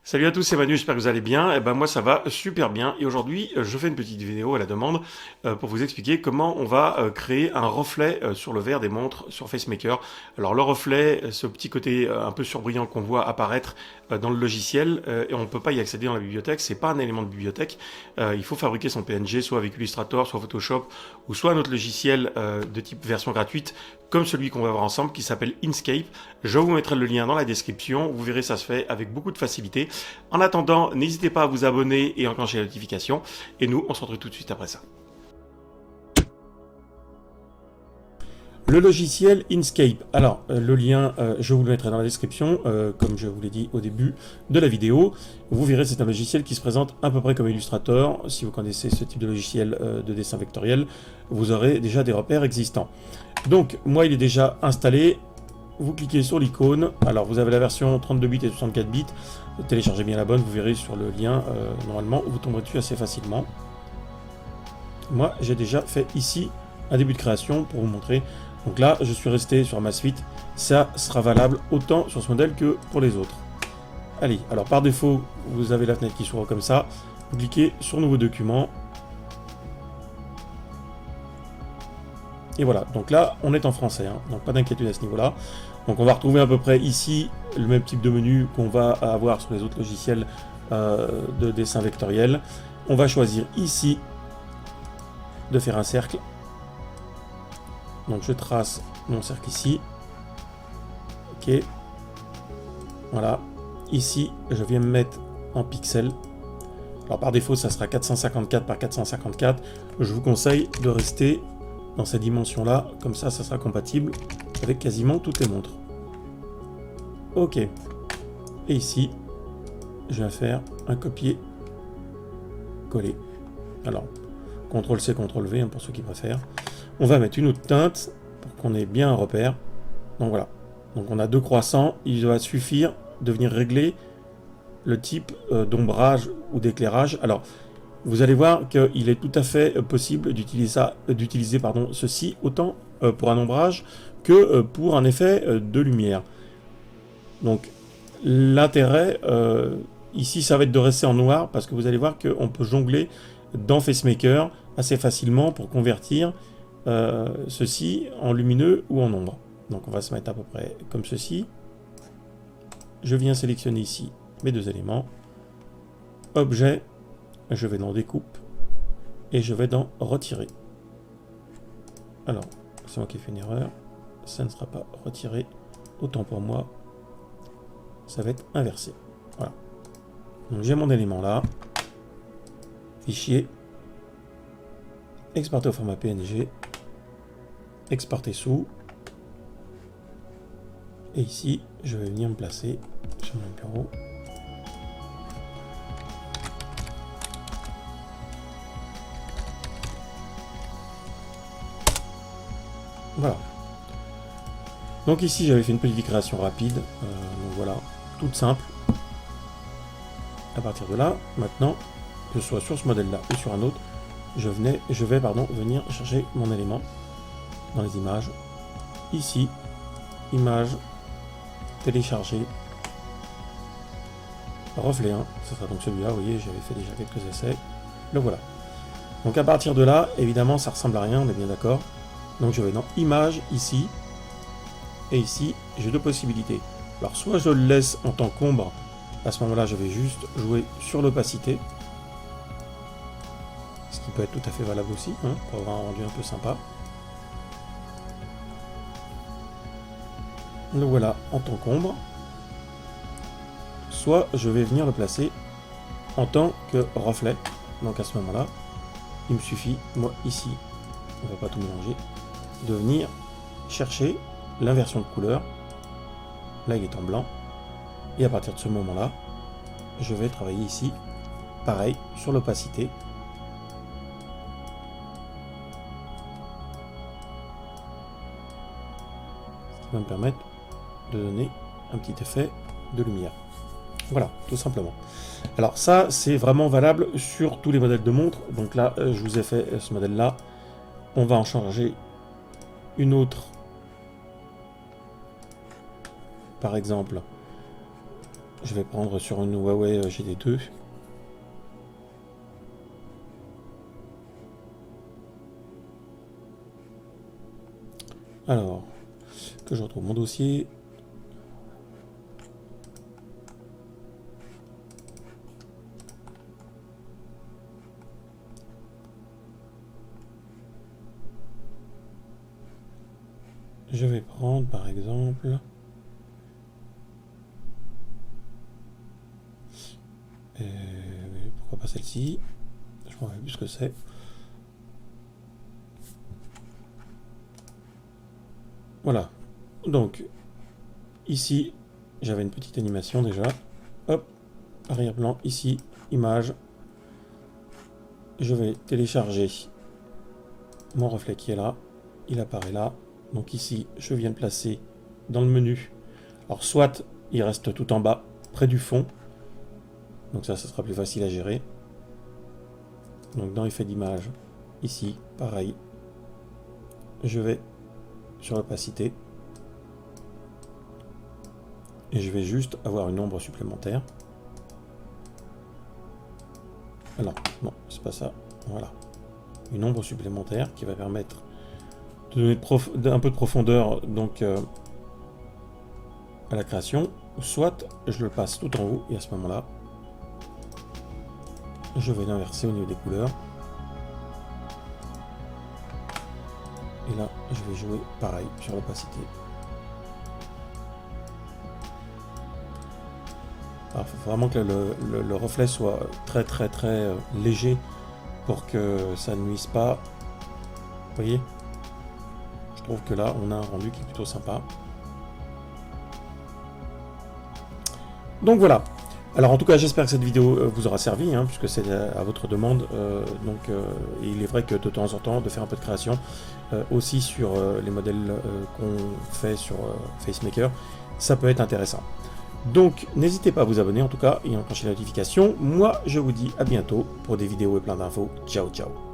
Salut à tous, c'est Manu, j'espère que vous allez bien. Et ben moi ça va super bien et aujourd'hui je fais une petite vidéo à la demande pour vous expliquer comment on va créer un reflet sur le verre des montres sur FaceMaker. Alors le reflet, ce petit côté un peu surbrillant qu'on voit apparaître dans le logiciel et on ne peut pas y accéder dans la bibliothèque, c'est pas un élément de bibliothèque. Il faut fabriquer son PNG soit avec Illustrator, soit Photoshop ou soit un autre logiciel de type version gratuite comme celui qu'on va voir ensemble qui s'appelle Inkscape. Je vous mettrai le lien dans la description, vous verrez ça se fait avec beaucoup de facilité. En attendant, n'hésitez pas à vous abonner et enclencher les notifications. Et nous, on se retrouve tout de suite après ça. Le logiciel Inkscape. Alors, le lien, je vous le mettrai dans la description, comme je vous l'ai dit au début de la vidéo. Vous verrez, c'est un logiciel qui se présente à peu près comme Illustrator. Si vous connaissez ce type de logiciel de dessin vectoriel, vous aurez déjà des repères existants. Donc, moi, il est déjà installé. Vous cliquez sur l'icône. Alors, vous avez la version 32 bits et 64 bits. Téléchargez bien la bonne, vous verrez sur le lien. Normalement, vous tomberez dessus assez facilement. Moi, j'ai déjà fait ici un début de création pour vous montrer. Donc là, je suis resté sur ma suite. Ça sera valable autant sur ce modèle que pour les autres. Allez, alors par défaut, vous avez la fenêtre qui s'ouvre comme ça. Vous cliquez sur Nouveau document. Et voilà, donc là, on est en français, hein, donc pas d'inquiétude à ce niveau-là. Donc on va retrouver à peu près ici le même type de menu qu'on va avoir sur les autres logiciels de dessin vectoriel. On va choisir ici de faire un cercle. Donc je trace mon cercle ici. Ok. Voilà. Ici, je viens me mettre en pixels. Alors par défaut, ça sera 454 par 454. Je vous conseille de rester dans ces dimensions-là. Comme ça sera compatible avec quasiment toutes les montres. Ok. Et ici, je vais faire un copier-coller. Alors, CTRL-C, CTRL-V, hein, pour ceux qui préfèrent. On va mettre une autre teinte pour qu'on ait bien un repère. Donc voilà. Donc on a deux croissants. Il va suffire de venir régler le type d'ombrage ou d'éclairage. Alors, vous allez voir qu'il est tout à fait possible d'utiliser ceci autant pour un ombrage que pour un effet de lumière. Donc l'intérêt ici, ça va être de rester en noir parce que vous allez voir qu'on peut jongler dans FaceMaker assez facilement pour convertir ceci en lumineux ou en ombre. Donc on va se mettre à peu près comme ceci. Je viens sélectionner ici mes deux éléments. Objet, je vais dans découpe et je vais dans retirer. Alors, c'est moi qui ai fait une erreur. Ça ne sera pas retiré. Autant pour moi, ça va être inversé. Voilà. Donc j'ai mon élément là. Fichier. Exporter au format PNG. Exporter sous. Et ici, je vais venir me placer sur mon bureau. Voilà. Donc ici, j'avais fait une petite création rapide. Donc voilà, toute simple. À partir de là, maintenant, que ce soit sur ce modèle-là ou sur un autre, je vais venir chercher mon élément dans les images. Ici, image, télécharger, reflet 1, ce sera donc celui-là, vous voyez, j'avais fait déjà quelques essais, le voilà. Donc à partir de là, évidemment, ça ressemble à rien, on est bien d'accord. Donc je vais dans image, ici, et ici, j'ai deux possibilités. Alors soit je le laisse en tant qu'ombre, à ce moment-là, je vais juste jouer sur l'opacité, ce qui peut être tout à fait valable aussi, hein, pour avoir un rendu un peu sympa. Le voilà en tant qu'ombre. Soit je vais venir le placer en tant que reflet. Donc à ce moment-là, il me suffit, moi ici, on ne va pas tout mélanger, de venir chercher l'inversion de couleur. Là, il est en blanc. Et à partir de ce moment-là, je vais travailler ici, pareil, sur l'opacité. Ce qui va me permettre de donner un petit effet de lumière. Voilà, tout simplement. Alors ça, c'est vraiment valable sur tous les modèles de montres. Donc là, je vous ai fait ce modèle-là. On va en changer une autre. Par exemple, Je vais prendre sur une Huawei GT2. Alors, que je retrouve mon dossier. Je vais prendre par exemple... pourquoi pas celle-ci? Je m'en rappelle plus ce que c'est. Voilà. Donc, ici, j'avais une petite animation déjà. Hop, arrière-plan, ici, image. Je vais télécharger mon reflet qui est là. Il apparaît là. Donc ici, je viens de placer dans le menu. Alors, soit il reste tout en bas, près du fond. Donc ça sera plus facile à gérer. Donc dans effet d'image, ici, pareil. Je vais sur l'opacité. Et je vais juste avoir une ombre supplémentaire. Alors, non, c'est pas ça. Voilà. Une ombre supplémentaire qui va permettre de donner un peu de profondeur donc, à la création. Soit je le passe tout en haut et à ce moment-là, je vais l'inverser au niveau des couleurs. Et là, je vais jouer pareil sur l'opacité. Alors, il faut vraiment que le reflet soit très léger pour que ça ne nuise pas. Vous voyez? Je trouve que là, on a un rendu qui est plutôt sympa. Donc voilà. Alors en tout cas, j'espère que cette vidéo vous aura servi, hein, puisque c'est à votre demande. Il est vrai que de temps en temps, de faire un peu de création, aussi sur les modèles qu'on fait sur FaceMaker, ça peut être intéressant. Donc n'hésitez pas à vous abonner en tout cas et à enclencher la notification. Moi, je vous dis à bientôt pour des vidéos et plein d'infos. Ciao, ciao.